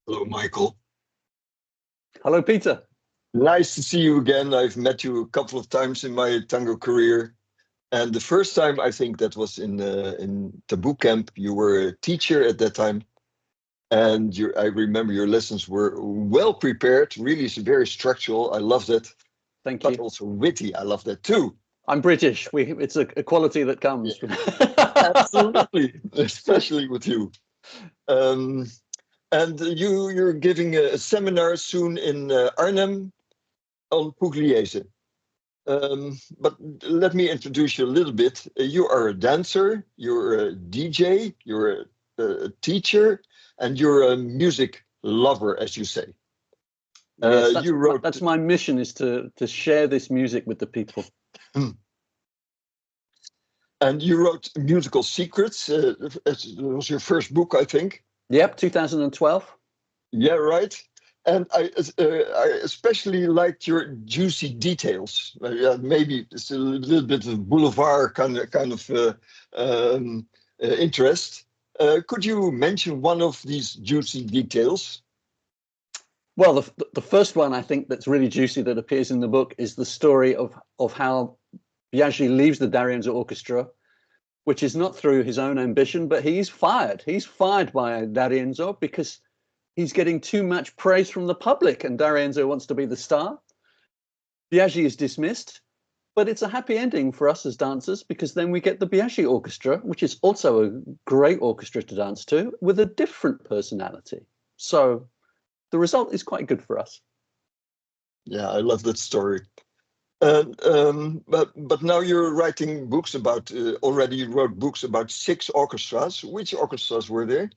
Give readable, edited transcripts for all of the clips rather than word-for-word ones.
Hello, Michael. Hello, Peter. Nice to see you again. I've met you a couple of times in my tango career, and the first time I think that was in Taboo Camp. You were a teacher at that time, and I remember your lessons were well prepared, really very structural. I loved it, Thank but you. also witty. I love that too. I'm British. It's a quality that Yeah, comes. absolutely, especially with you. Um, and you're giving a seminar soon in Arnhem on Pugliese. But let me introduce you a little bit. You are a dancer, you're a DJ, you're a teacher, and you're a music lover, as you say. Yes, You wrote, that's my mission, is to share this music with the people. and you wrote Musical Secrets. It was your first book, I think. Yep, 2012. Yeah, right. And I especially liked your juicy details. Yeah, maybe it's a little bit of boulevard um, interest. Could you mention one of these juicy details? Well, the first one I think that's really juicy that appears in the book is the story of how Biaggi leaves the D'Arienzo Orchestra, which is not through his own ambition, but he's fired. He's fired by D'Arienzo because he's getting too much praise from the public, and D'Arienzo wants to be the star. Biaggi is dismissed, but it's a happy ending for us as dancers because then we get the Biaggi Orchestra, which is also a great orchestra to dance to with a different personality. So the result is quite good for us. Yeah, I love that story. But now you're writing books about. Already you wrote books about six orchestras. Which orchestras were there?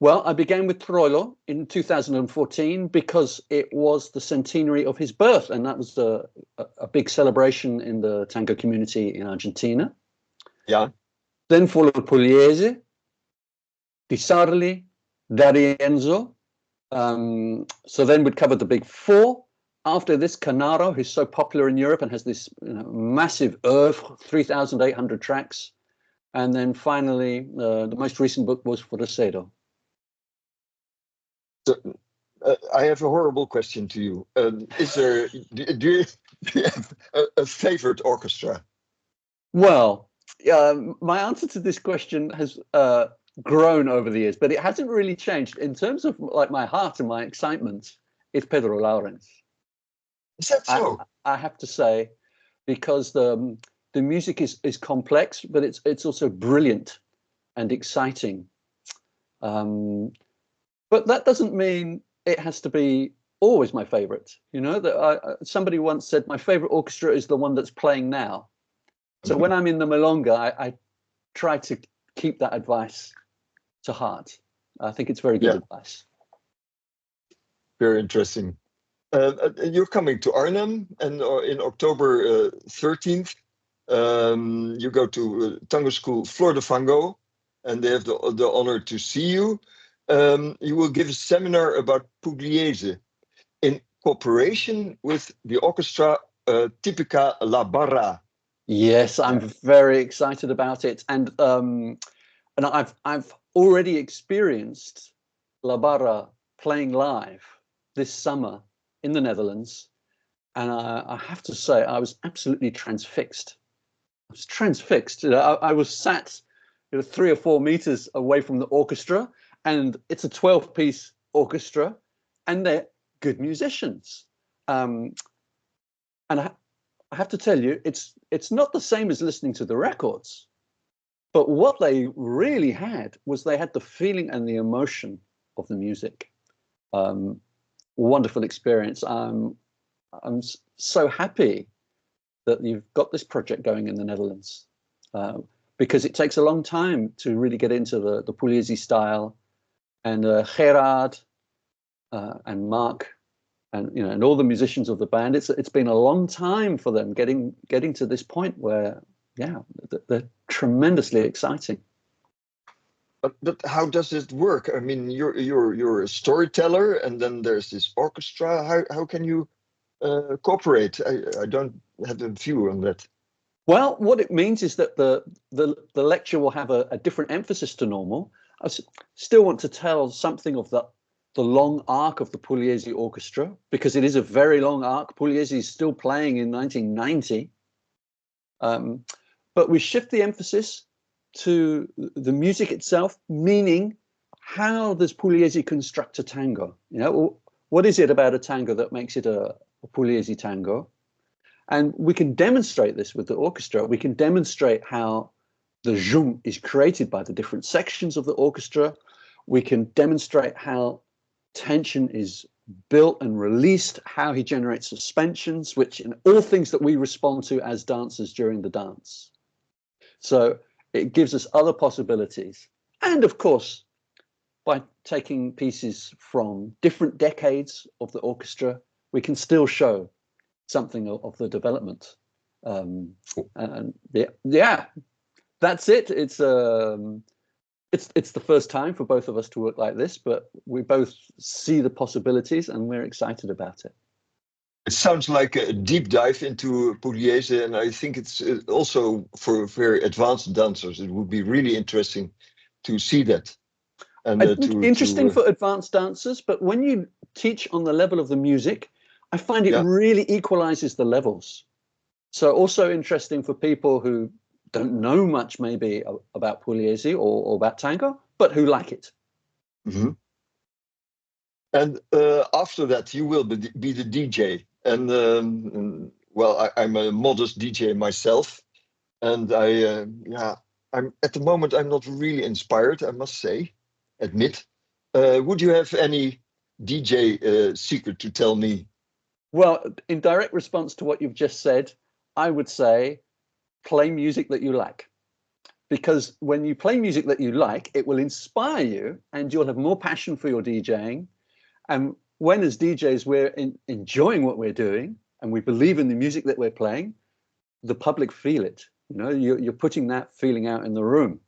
Well, I began with Troilo in 2014 because it was the centenary of his birth, and that was a big celebration in the tango community in Argentina. Yeah. Then followed Pugliese, Pisarli, D'Arienzo. So then we'd covered the big four. After this, Canaro, who's so popular in Europe and has this massive oeuvre, 3,800 tracks. And then finally, the most recent book was Forcedo. So, I have a horrible question to you. Is there do you have a favorite orchestra? Well, my answer to this question has grown over the years, but it hasn't really changed. In terms of like my heart and my excitement, it's Pedro Lawrence. Is that I, so? I have to say, because the music is complex, but it's also brilliant and exciting. Um, but that doesn't mean it has to be always my favorite. You know, that somebody once said my favorite orchestra is the one that's playing now. So when I'm in the milonga, I try to keep that advice to heart. I think it's very good Yeah, advice. very interesting. You're coming to Arnhem, and in October 13th, you go to tango school Flor de Fango, and they have the honor to see you. You will give a seminar about Pugliese in cooperation with the orchestra Tipica La Barra. Yes, I'm very excited about it, and I've already experienced La Barra playing live this summer in the Netherlands, and I have to say I was absolutely transfixed. I was transfixed. You know, I was sat, 3 or 4 meters away from the orchestra, and it's a 12-piece orchestra, and they're good musicians. Um, and I have to tell you, it's not the same as listening to the records. But what they really had was they had the feeling and the emotion of the music. Um, Wonderful experience. I'm so happy that you've got this project going in the Netherlands, because it takes a long time to really get into the Pugliese style. And Gerard and Mark and all the musicians of the band. It's been a long time for them getting to this point where, yeah, they're tremendously exciting. But how does it work? I mean, you're a storyteller, and then there's this orchestra. How can you cooperate? I don't have a view on that. Well, what it means is that the lecture will have a different emphasis to normal. I still want to tell something of the long arc of the Pugliese Orchestra, because it is a very long arc. Pugliese is still playing in 1990. But we shift the emphasis to the music itself, meaning how does Pugliese construct a tango? You know, what is it about a tango that makes it a Pugliese tango? And we can demonstrate this with the orchestra. We can demonstrate how the jung is created by the different sections of the orchestra. We can demonstrate how tension is built and released, how he generates suspensions, which in all things that we respond to as dancers during the dance. So it gives us other possibilities. And of course, by taking pieces from different decades of the orchestra, we can still show something of the development. And yeah, that's it. It's the first time for both of us to work like this, but we both see the possibilities and we're excited about it. It sounds like a deep dive into Pugliese, and I think it's also for very advanced dancers. It would be really interesting to see that. And interesting for advanced dancers, but when you teach on the level of the music, I find it really equalizes the levels. So also interesting for people who don't know much maybe about Pugliese or about tango, but who like it. Mm-hmm. And after that, you will be the DJ. And well, I'm a modest DJ myself, and I'm at the moment I'm not really inspired, I must admit. Would you have any DJ secret to tell me? Well, in direct response to what you've just said, I would say play music that you like. Because when you play music that you like, it will inspire you and you'll have more passion for your DJing. And when as DJs we're enjoying what we're doing and we believe in the music that we're playing, the public feel it. You know, you're putting that feeling out in the room.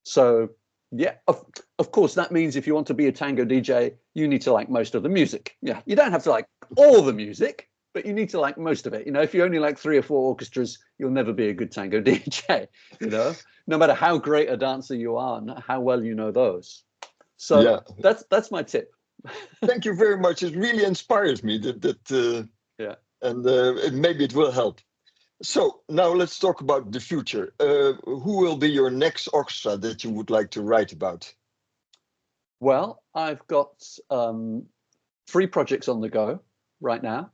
So yeah, of course, that means if you want to be a tango DJ, you need to like most of the music. Yeah, you don't have to like all the music, but you need to like most of it. You know, if you only like 3 or 4 orchestras, you'll never be a good tango DJ, you know, no matter how great a dancer you are, not how well you know those. So that's my tip. Thank you very much. It really inspires me and maybe it will help. So now let's talk about the future. Who will be your next orchestra that you would like to write about? Well, I've got 3 projects on the go right now.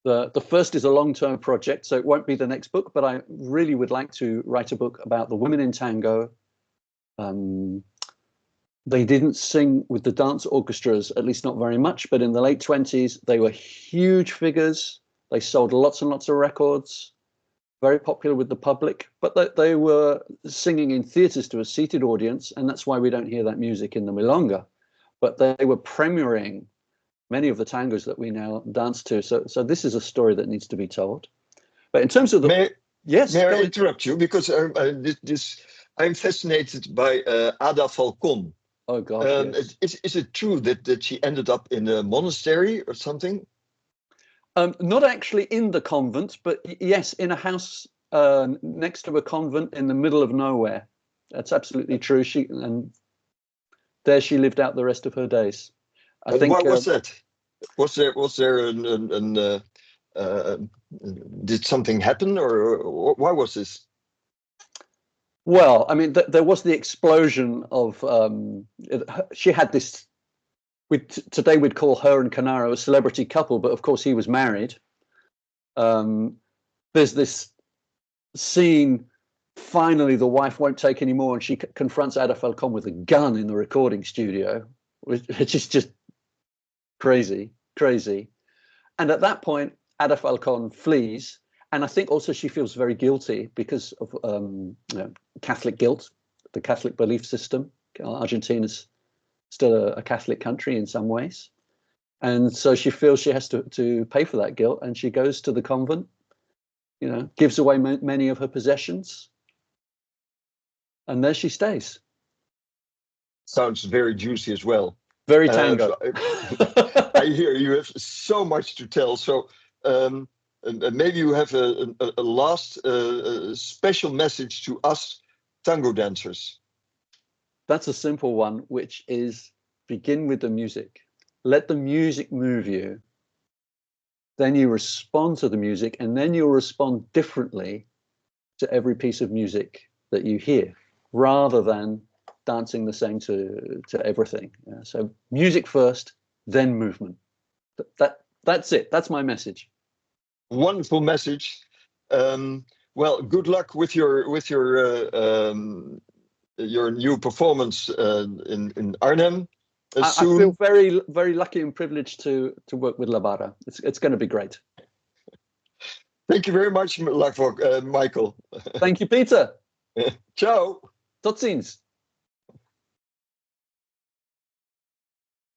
The first is a long-term project, so it won't be the next book, but I really would like to write a book about the women in tango. They didn't sing with the dance orchestras, at least not very much, but in the late 20s, they were huge figures. They sold lots and lots of records, very popular with the public, but they were singing in theaters to a seated audience, and that's why we don't hear that music in the milonga. But they were premiering many of the tangos that we now dance to. So this is a story that needs to be told. But in terms of the... May I go interrupt you? Because I'm fascinated by Ada Falcon. Oh, God, yes. Is it true that she ended up in a monastery or something? Not actually in the convent, but yes, in a house next to a convent in the middle of nowhere. That's absolutely true. There she lived out the rest of her days. I think. Why was that? Was there did something happen, or why was this? Well, I mean, there was the explosion of. She had this. Today we'd call her and Canaro a celebrity couple, but of course he was married. There's this scene, finally the wife won't take any more and she confronts Ada Falcon with a gun in the recording studio, which is just crazy. And at that point, Ada Falcon flees. And I think also she feels very guilty because of Catholic guilt, the Catholic belief system. Argentina's still a Catholic country in some ways. And so she feels she has to pay for that guilt. And she goes to the convent, gives away many of her possessions. And there she stays. Sounds very juicy as well. Very tango. I hear you have so much to tell. So maybe you have a last special message to us tango dancers. That's a simple one, which is begin with the music. Let the music move you. Then you respond to the music, and then you'll respond differently to every piece of music that you hear, rather than dancing the same to everything. So music first, then movement. That's it. That's my message. Wonderful message. Well, good luck with your new performance in Arnhem I soon. feel very, very lucky and privileged to work with Lavocah. It's going to be great. Thank you very much, Michael. Thank you, Peter. Ciao. Tot ziens.